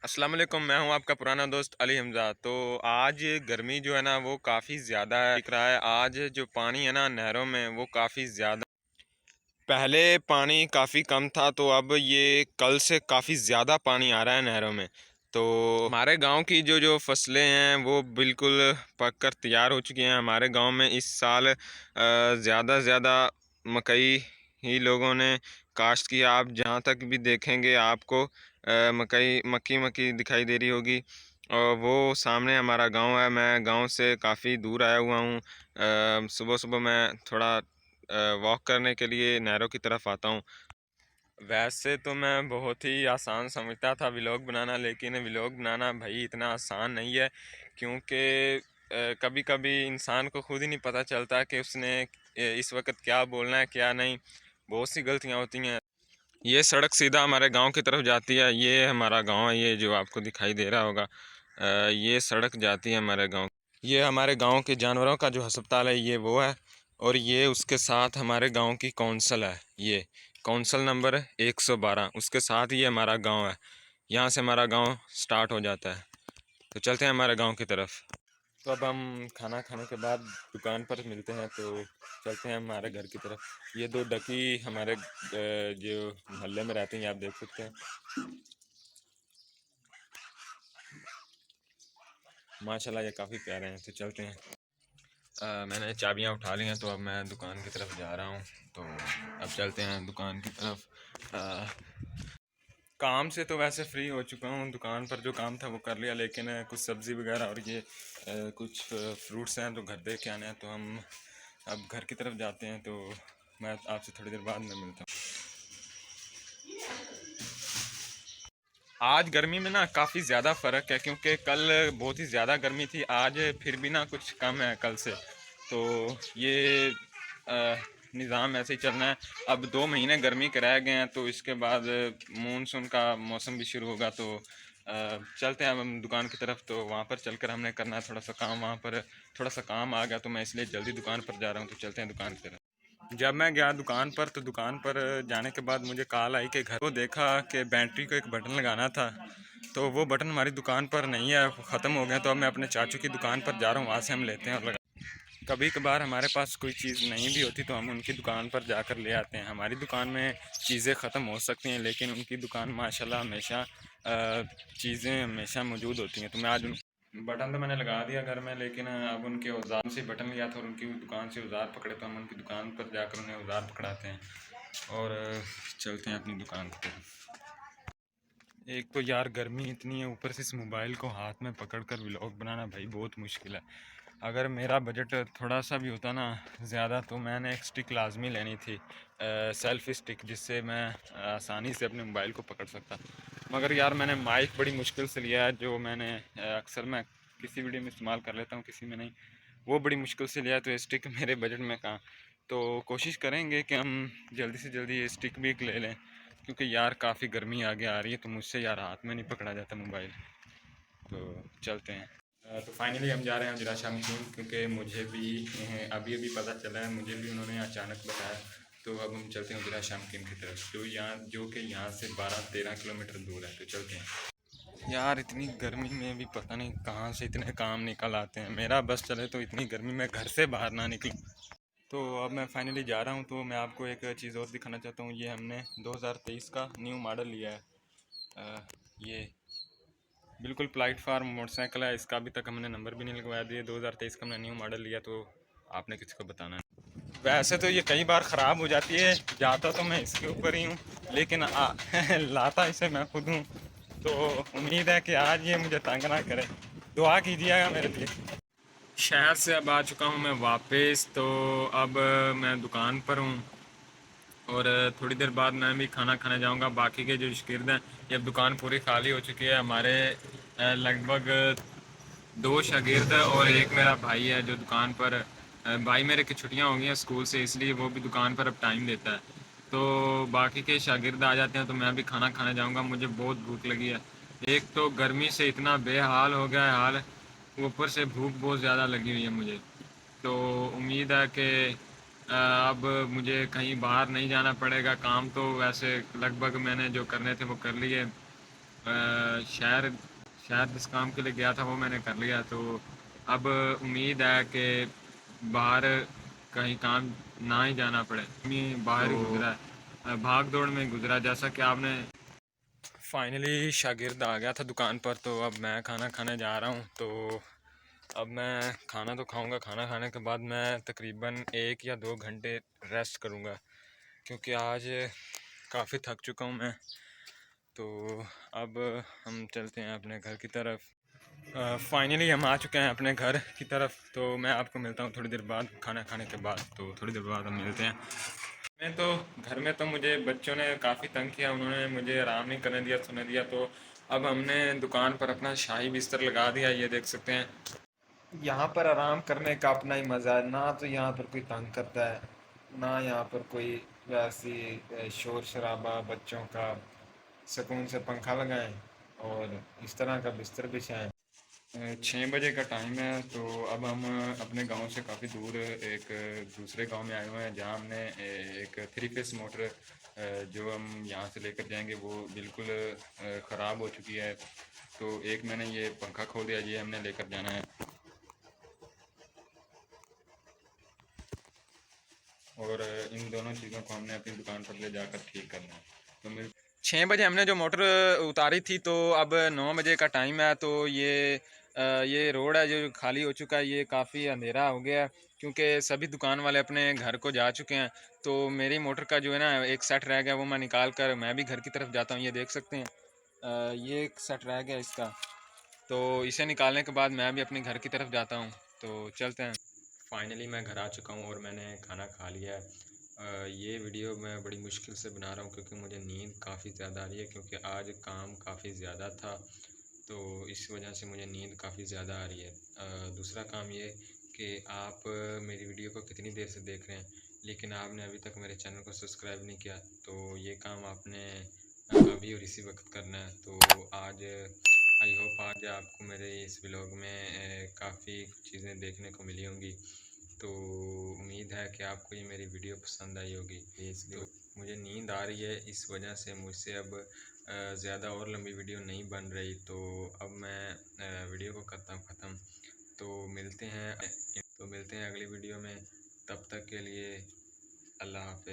अस्सलाम वालेकुम। मैं हूं आपका पुराना दोस्त अली हमज़ा। तो आज गर्मी जो है ना वो काफ़ी ज़्यादा दिख रहा है। आज जो पानी है ना नहरों में वो काफ़ी ज़्यादा, पहले पानी काफ़ी कम था तो अब ये कल से काफ़ी ज़्यादा पानी आ रहा है नहरों में। तो हमारे गांव की जो जो फसलें हैं वो बिल्कुल पक कर तैयार हो चुकी हैं। हमारे गांव में इस साल ज़्यादा से ज़्यादा मकई ही लोगों ने काश्त की। आप जहां तक भी देखेंगे आपको मकई मक्की मक्की दिखाई दे रही होगी। और वो सामने हमारा गांव है। मैं गांव से काफ़ी दूर आया हुआ हूँ। सुबह सुबह मैं थोड़ा वॉक करने के लिए नहरों की तरफ आता हूँ। वैसे तो मैं बहुत ही आसान समझता था व्लॉग बनाना, लेकिन व्लॉग बनाना भाई इतना आसान नहीं है, क्योंकि कभी कभी इंसान को खुद ही नहीं पता चलता कि उसने इस वक्त क्या बोलना है क्या नहीं। बहुत सी गलतियाँ होती हैं। ये सड़क सीधा हमारे गांव की तरफ जाती है। ये हमारा गांव है, ये जो आपको दिखाई दे रहा होगा। ये सड़क जाती है हमारे गांव। ये हमारे गांव के जानवरों का जो अस्पताल है ये वो है। और ये उसके साथ हमारे गांव की कौंसल है। ये कौंसल नंबर 112, उसके साथ ही हमारा गांव है। यहाँ से हमारा गांव स्टार्ट हो जाता है। तो चलते हैं हमारे गांव की तरफ। तो अब हम खाना खाने के बाद दुकान पर मिलते हैं, तो चलते हैं हमारे घर की तरफ। ये दो डकी हमारे जो मोहल्ले में रहते हैं, आप देख सकते हैं। माशाल्लाह ये काफ़ी प्यारे हैं। तो चलते हैं। मैंने चाबियां उठा ली हैं, तो अब मैं दुकान की तरफ जा रहा हूँ। तो अब चलते हैं दुकान की तरफ। काम से तो वैसे फ्री हो चुका हूँ। दुकान पर जो काम था वो कर लिया, लेकिन कुछ सब्ज़ी वगैरह और ये कुछ फ्रूट्स हैं तो घर दे के आने हैं। तो हम अब घर की तरफ जाते हैं। तो मैं आपसे थोड़ी देर बाद में मिलता हूँ। आज गर्मी में ना काफ़ी ज़्यादा फ़र्क है, क्योंकि कल बहुत ही ज़्यादा गर्मी थी। आज फिर भी ना कुछ कम है कल से। तो ये निज़ाम ऐसे ही चलना है। अब 2 महीने गर्मी के रह गए हैं, तो इसके बाद मानसून का मौसम भी शुरू होगा। तो चलते हैं अब हम दुकान की तरफ। तो वहाँ पर चलकर हमने करना है थोड़ा सा काम। वहाँ पर थोड़ा सा काम आ गया, तो मैं इसलिए जल्दी दुकान पर जा रहा हूँ। तो चलते हैं दुकान की तरफ। जब मैं गया दुकान पर, तो दुकान पर जाने के बाद मुझे कॉल आई कि घर को देखा कि बैटरी को एक बटन लगाना था। तो वो बटन हमारी दुकान पर नहीं है, ख़त्म हो गया। तो अब मैं अपने चाचू की दुकान पर जा रहा हूँ, वहाँ से हम लेते हैं और लगा। कभी कभार हमारे पास कोई चीज़ नहीं भी होती तो हम उनकी दुकान पर जाकर ले आते हैं। हमारी दुकान में चीज़ें ख़त्म हो सकती हैं, लेकिन उनकी दुकान माशाल्लाह हमेशा चीज़ें हमेशा मौजूद होती हैं। तो मैं आज बटन तो मैंने लगा दिया घर में, लेकिन अब उनके औजार से बटन लिया था और उनकी दुकान से औजार पकड़े। तो हम उनकी दुकान पर जाकर उन्हें औजार पकड़ाते हैं और चलते हैं अपनी दुकान की तरफ। एक तो यार गर्मी इतनी है, ऊपर से इस मोबाइल को हाथ में पकड़कर व्लॉग बनाना भाई बहुत मुश्किल है। अगर मेरा बजट थोड़ा सा भी होता ना ज़्यादा, तो मैंने एक स्टिक लाजमी लेनी थी, सेल्फी स्टिक, जिससे मैं आसानी से अपने मोबाइल को पकड़ सकता। मगर यार मैंने माइक बड़ी मुश्किल से लिया है, जो मैंने अक्सर मैं किसी वीडियो में इस्तेमाल कर लेता हूँ, किसी में नहीं। वो बड़ी मुश्किल से लिया है, तो ये स्टिक मेरे बजट में कहाँ। तो कोशिश करेंगे कि हम जल्दी से जल्दी ये स्टिक भी एक ले लें, क्योंकि यार काफ़ी गर्मी आगे आ रही है। तो मुझसे यार हाथ में नहीं पकड़ा जाता मोबाइल। तो चलते हैं। तो फाइनली हम जा रहे हैं हजरा शामकीन, क्योंकि मुझे भी अभी अभी पता चला है, मुझे भी उन्होंने अचानक बताया। तो अब हम चलते हैं हजरा शामकीन की तरफ, जो कि यहाँ से 12-13 किलोमीटर दूर है। तो चलते हैं। यार इतनी गर्मी में भी पता नहीं कहाँ से इतने काम निकल आते हैं। मेरा बस चले तो इतनी गर्मी में घर से बाहर ना निकलूँ। तो अब मैं फाइनली जा रहा हूँ। तो मैं आपको एक चीज़ और दिखाना चाहता हूँ। ये हमने 2023 का न्यू मॉडल लिया है। ये बिल्कुल प्लेटफार्म मोटरसाइकिल है। इसका अभी तक हमने नंबर भी नहीं लगवाया दिए। 2023 का हमने न्यू मॉडल लिया, तो आपने किसी को बताना है। वैसे तो ये कई बार ख़राब हो जाती है, जाता तो मैं इसके ऊपर ही हूँ, लेकिन लाता इसे मैं खुद हूँ। तो उम्मीद है कि आज ये मुझे तंग ना करे। दुआ कीजिएगा मेरे लिए। शहर से अब आ चुका हूँ मैं वापस। तो अब मैं दुकान पर हूँ और थोड़ी देर बाद मैं भी खाना खाने जाऊंगा। बाकी के जो शागिर्द हैं, ये अब दुकान पूरी खाली हो चुकी है। हमारे लगभग 2 शागिर्द और एक मेरा भाई है जो दुकान पर। भाई मेरे की छुट्टियां हो गई हैं स्कूल से, इसलिए वो भी दुकान पर अब टाइम देता है। तो बाकी के शागिर्द आ जाते हैं तो मैं भी खाना खाने जाऊंगा। मुझे बहुत भूख लगी है। एक तो गर्मी से इतना बेहाल हो गया है हाल, ऊपर से भूख बहुत ज़्यादा लगी हुई है मुझे। तो उम्मीद है कि अब मुझे कहीं बाहर नहीं जाना पड़ेगा। काम तो वैसे लगभग मैंने जो करने थे वो कर लिए। शहर शहर जिस काम के लिए गया था वो मैंने कर लिया। तो अब उम्मीद है कि बाहर कहीं काम ना ही जाना पड़े। बाहर ही गुजरा है, भाग दौड़ में गुजरा। जैसा कि आपने फाइनली शागिर्द आ गया था दुकान पर, तो अब मैं खाना खाने जा रहा हूँ। तो अब मैं खाना तो खाऊंगा, खाना खाने के बाद मैं तकरीबन 1 या 2 घंटे रेस्ट करूँगा, क्योंकि आज काफ़ी थक चुका हूँ मैं। तो अब हम चलते हैं अपने घर की तरफ। फाइनली हम आ चुके हैं अपने घर की तरफ। तो मैं आपको मिलता हूँ थोड़ी देर बाद, खाना खाने के बाद। तो थोड़ी देर बाद हम मिलते हैं। मैं तो घर में तो मुझे बच्चों ने काफ़ी तंग किया, उन्होंने मुझे आराम नहीं करने दिया, सोने दिया। तो अब हमने दुकान पर अपना शाही बिस्तर लगा दिया, ये देख सकते हैं। यहाँ पर आराम करने का अपना ही मज़ा है, ना तो यहाँ पर कोई तंग करता है, ना यहाँ पर कोई वैसी शोर शराबा बच्चों का। सुकून से पंखा लगाएं और इस तरह का बिस्तर बिछाएं। 6 बजे का टाइम है। तो अब हम अपने गांव से काफ़ी दूर एक दूसरे गांव में आए हुए हैं, जहां हमने एक 3 फेस मोटर जो हम यहां से लेकर जाएंगे वो बिल्कुल ख़राब हो चुकी है। तो एक मैंने ये पंखा खोल दिया, ये हमने लेकर जाना है और इन दोनों चीज़ों को हमने अपनी दुकान पर ले जाकर ठीक करना है। तो मेरे 6 बजे हमने जो मोटर उतारी थी, तो अब 9 बजे का टाइम है। तो ये रोड है जो खाली हो चुका है, ये काफ़ी अंधेरा हो गया है, क्योंकि सभी दुकान वाले अपने घर को जा चुके हैं। तो मेरी मोटर का जो है ना एक सेट रह गया, वो मैं निकाल कर मैं भी घर की तरफ जाता हूँ। ये देख सकते हैं, ये एक सेट रह गया इसका। तो इसे निकालने के बाद मैं भी अपने घर की तरफ जाता हूँ। तो चलते हैं। फाइनली मैं घर आ चुका हूँ और मैंने खाना खा लिया है। ये वीडियो मैं बड़ी मुश्किल से बना रहा हूँ, क्योंकि मुझे नींद काफ़ी ज़्यादा आ रही है, क्योंकि आज काम काफ़ी ज़्यादा था। तो इस वजह से मुझे नींद काफ़ी ज़्यादा आ रही है। दूसरा काम ये कि आप मेरी वीडियो को कितनी देर से देख रहे हैं, लेकिन आपने अभी तक मेरे चैनल को सब्सक्राइब नहीं किया। तो ये काम आपने अभी और इसी वक्त करना है। तो आज आई होप आज आपको मेरे इस व्लॉग में काफ़ी चीज़ें देखने को मिली होंगी। तो उम्मीद है कि आपको ये मेरी वीडियो पसंद आई होगी। इसलिए मुझे नींद आ रही है, इस वजह से मुझसे अब ज़्यादा और लंबी वीडियो नहीं बन रही। तो अब मैं वीडियो को करता हूँ ख़त्म। तो मिलते हैं अगली वीडियो में। तब तक के लिए अल्लाह हाफ़िज़।